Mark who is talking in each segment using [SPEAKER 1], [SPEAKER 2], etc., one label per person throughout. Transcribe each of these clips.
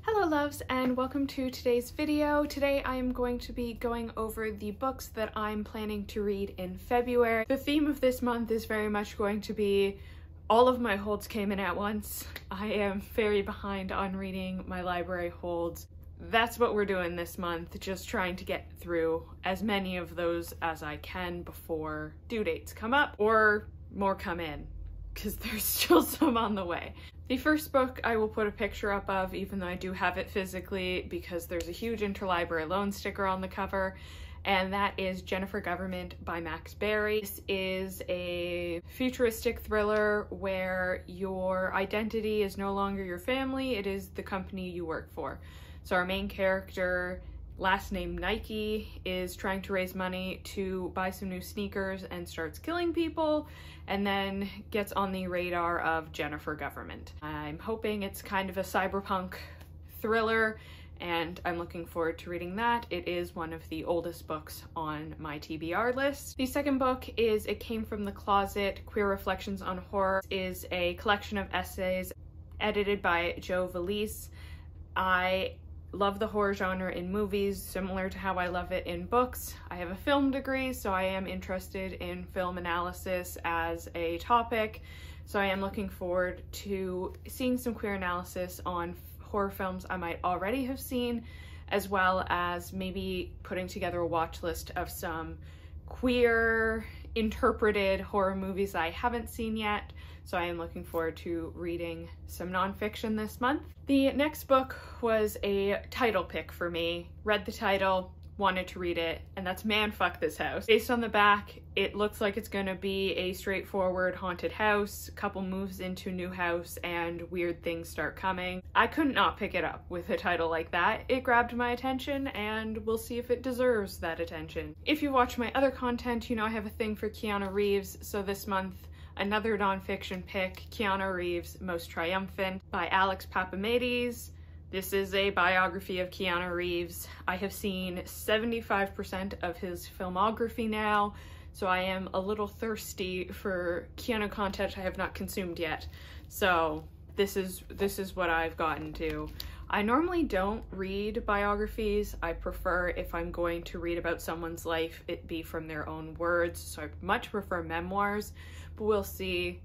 [SPEAKER 1] Hello loves, and welcome to today's video. Today I am going to be going over the books that I'm planning to read in February. The theme of this month is very much going to be all of my holds came in at once. I am very behind on reading my library holds. That's what we're doing this month, just trying to get through as many of those as I can before due dates come up or more come in, because there's still some on the way. The first book I will put a picture up of, even though I do have it physically, because there's a huge interlibrary loan sticker on the cover, and that is Jennifer Government by Max Barry. This is a futuristic thriller where your identity is no longer your family, it is the company you work for. So our main character, last name Nike, is trying to raise money to buy some new sneakers and starts killing people, and then gets on the radar of Jennifer Government. I'm hoping it's kind of a cyberpunk thriller, and I'm looking forward to reading that. It is one of the oldest books on my TBR list. The second book is It Came From the Closet, Queer Reflections on Horror. It is a collection of essays edited by Joe Valise. I love the horror genre in movies, similar to how I love it in books. I have a film degree, so I am interested in film analysis as a topic. So I am looking forward to seeing some queer analysis on horror films I might already have seen, as well as maybe putting together a watch list of some queer interpreted horror movies I haven't seen yet. So I am looking forward to reading some nonfiction this month. The next book was a title pick for me. Read the title, wanted to read it, and that's Man Fuck This House. Based on the back, it looks like it's gonna be a straightforward haunted house. Couple moves into a new house and weird things start coming. I couldn't not pick it up with a title like that. It grabbed my attention, and we'll see if it deserves that attention. If you watch my other content, you know I have a thing for Keanu Reeves, so this month another nonfiction pick, Keanu Reeves' Most Triumphant by Alex Papamades. This is a biography of Keanu Reeves. I have seen 75% of his filmography now, so I am a little thirsty for Keanu content I have not consumed yet. So this is what I've gotten to. I normally don't read biographies. I prefer, if I'm going to read about someone's life, it be from their own words, so I much prefer memoirs, but we'll see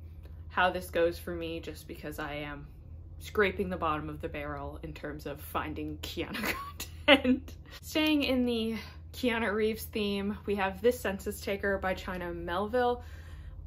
[SPEAKER 1] how this goes for me, just because I am scraping the bottom of the barrel in terms of finding Keanu content. Staying in the Keanu Reeves theme, we have this Census-taker by China Melville.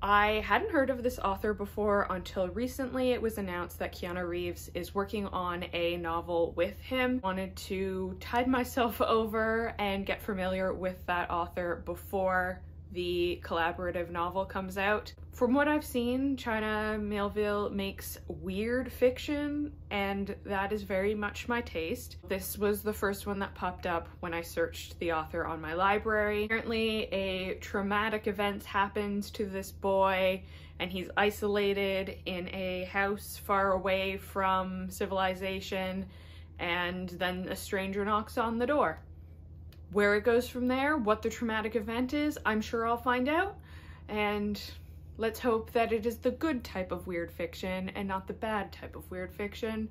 [SPEAKER 1] I hadn't heard of this author before until recently. It was announced that Keanu Reeves is working on a novel with him. Wanted to tide myself over and get familiar with that author before the collaborative novel comes out. From what I've seen, China Melville makes weird fiction, and that is very much my taste. This was the first one that popped up when I searched the author on my library. Apparently a traumatic event happens to this boy, and he's isolated in a house far away from civilization, and then a stranger knocks on the door. Where it goes from there, what the traumatic event is, I'm sure I'll find out, and let's hope that it is the good type of weird fiction and not the bad type of weird fiction.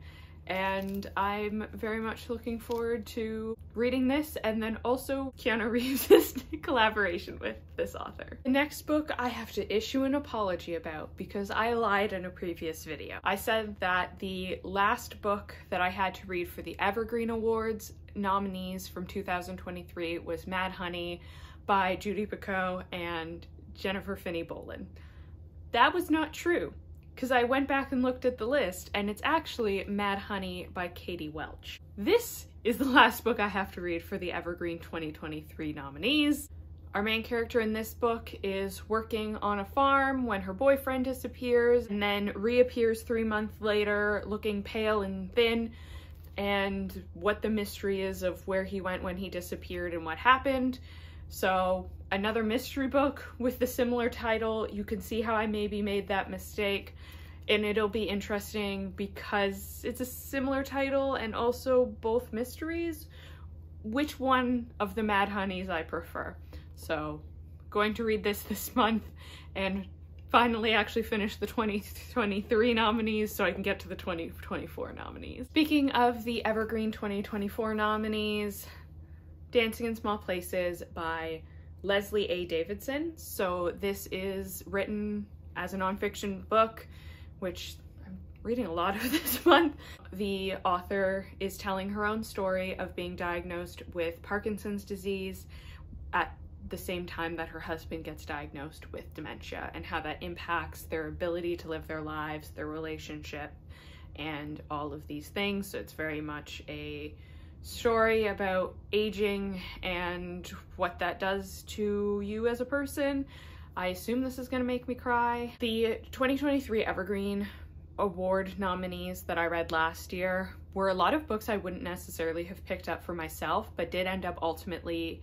[SPEAKER 1] And I'm very much looking forward to reading this, and then also Keanu Reeves' collaboration with this author. The next book I have to issue an apology about, because I lied in a previous video. I said that the last book that I had to read for the Evergreen Awards nominees from 2023 was Mad Honey by Judy Picoult and Jennifer Finney Bolin. That was not true, because I went back and looked at the list, and it's actually Mad Honey by Katie Welch. This is the last book I have to read for the Evergreen 2023 nominees. Our main character in this book is working on a farm when her boyfriend disappears, and then reappears 3 months later looking pale and thin, and what the mystery is of where he went when he disappeared and what happened. So another mystery book with the similar title. You can see how I maybe made that mistake, and it'll be interesting because it's a similar title and also both mysteries, which one of the Mad Honeys I prefer. So going to read this month and finally actually finish the 2023 nominees so I can get to the 2024 nominees. Speaking of the Evergreen 2024 nominees, Dancing in Small Places by Leslie A. Davidson. So this is written as a nonfiction book, which I'm reading a lot of this month. The author is telling her own story of being diagnosed with Parkinson's disease at the same time that her husband gets diagnosed with dementia, and how that impacts their ability to live their lives, their relationship, and all of these things. So it's very much a story about aging and what that does to you as a person. I assume this is gonna make me cry. The 2023 Evergreen Award nominees that I read last year were a lot of books I wouldn't necessarily have picked up for myself, but did end up ultimately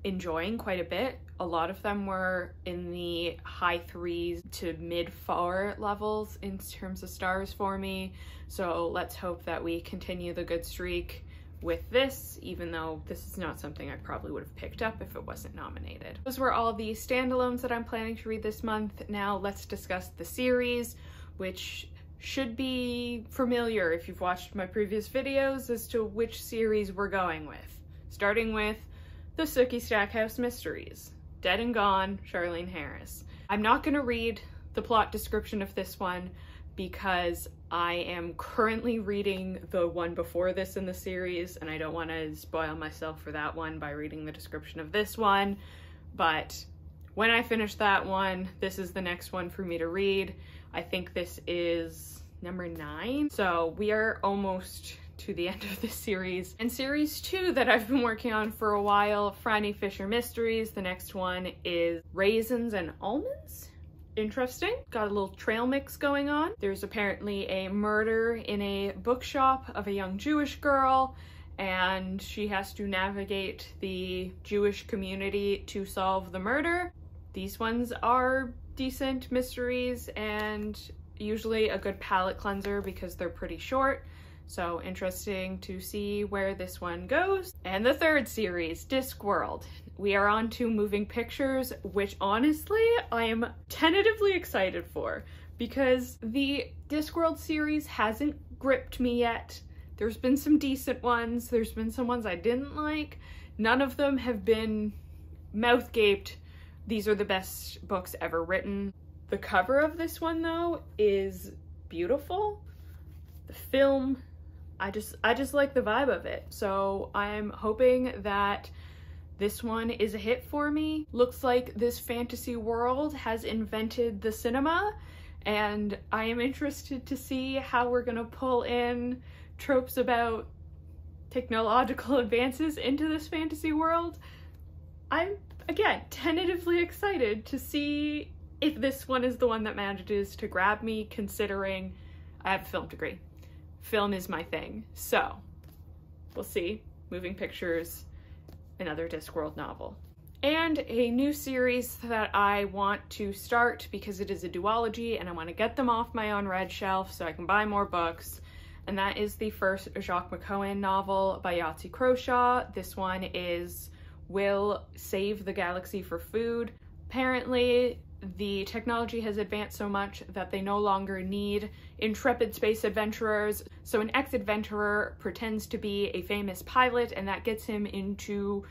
[SPEAKER 1] enjoying quite a bit. A lot of them were in the high 3s to mid 4 levels in terms of stars for me. So let's hope that we continue the good streak with this, even though this is not something I probably would have picked up if it wasn't nominated. Those were all the standalones that I'm planning to read this month. Now let's discuss the series, which should be familiar if you've watched my previous videos as to which series we're going with. Starting with the Sookie Stackhouse Mysteries, Dead and Gone, Charlene Harris. I'm not gonna read the plot description of this one because I am currently reading the one before this in the series, and I don't want to spoil myself for that one by reading the description of this one. But when I finish that one, this is the next one for me to read. I think this is number 9. So we are almost to the end of this series. And series 2 that I've been working on for a while, Franny Fisher Mysteries. The next one is Raisins and Almonds. Interesting. Got a little trail mix going on. There's apparently a murder in a bookshop of a young Jewish girl, and she has to navigate the Jewish community to solve the murder. These ones are decent mysteries and usually a good palate cleanser because they're pretty short. So interesting to see where this one goes. And the third series, Discworld. We are on to Moving Pictures, which honestly I am tentatively excited for because the Discworld series hasn't gripped me yet. There's been some decent ones, there's been some ones I didn't like. None of them have been mouth-gaped, these are the best books ever written. The cover of this one though is beautiful. The film, I just like the vibe of it. So I'm hoping that this one is a hit for me. Looks like this fantasy world has invented the cinema, and I am interested to see how we're gonna pull in tropes about technological advances into this fantasy world. I'm, again, tentatively excited to see if this one is the one that manages to grab me, considering I have a film degree. Film is my thing, so we'll see. Moving Pictures, another Discworld novel. And a new series that I want to start because it is a duology and I want to get them off my unread shelf so I can buy more books, and that is the first Jacques McCohen novel by Yahtzee Croshaw. This one is Will Save the Galaxy for Food. Apparently, the technology has advanced so much that they no longer need intrepid space adventurers. So an ex-adventurer pretends to be a famous pilot, and that gets him into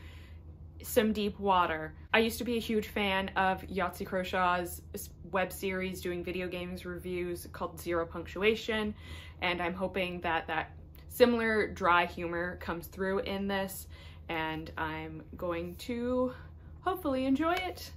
[SPEAKER 1] some deep water. I used to be a huge fan of Yahtzee Croshaw's web series doing video games reviews called Zero Punctuation, and I'm hoping that that similar dry humor comes through in this, and I'm going to hopefully enjoy it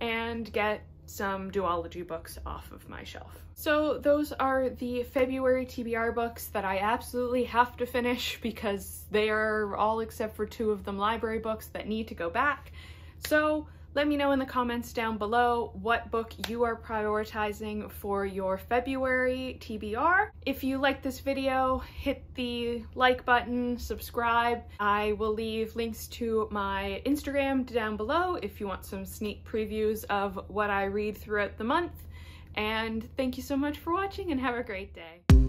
[SPEAKER 1] and get some duology books off of my shelf. So those are the February TBR books that I absolutely have to finish because they are all except for 2 of them library books that need to go back. So let me know in the comments down below what book you are prioritizing for your February TBR. If you like this video, hit the like button, subscribe. I will leave links to my Instagram down below if you want some sneak previews of what I read throughout the month. And thank you so much for watching and have a great day.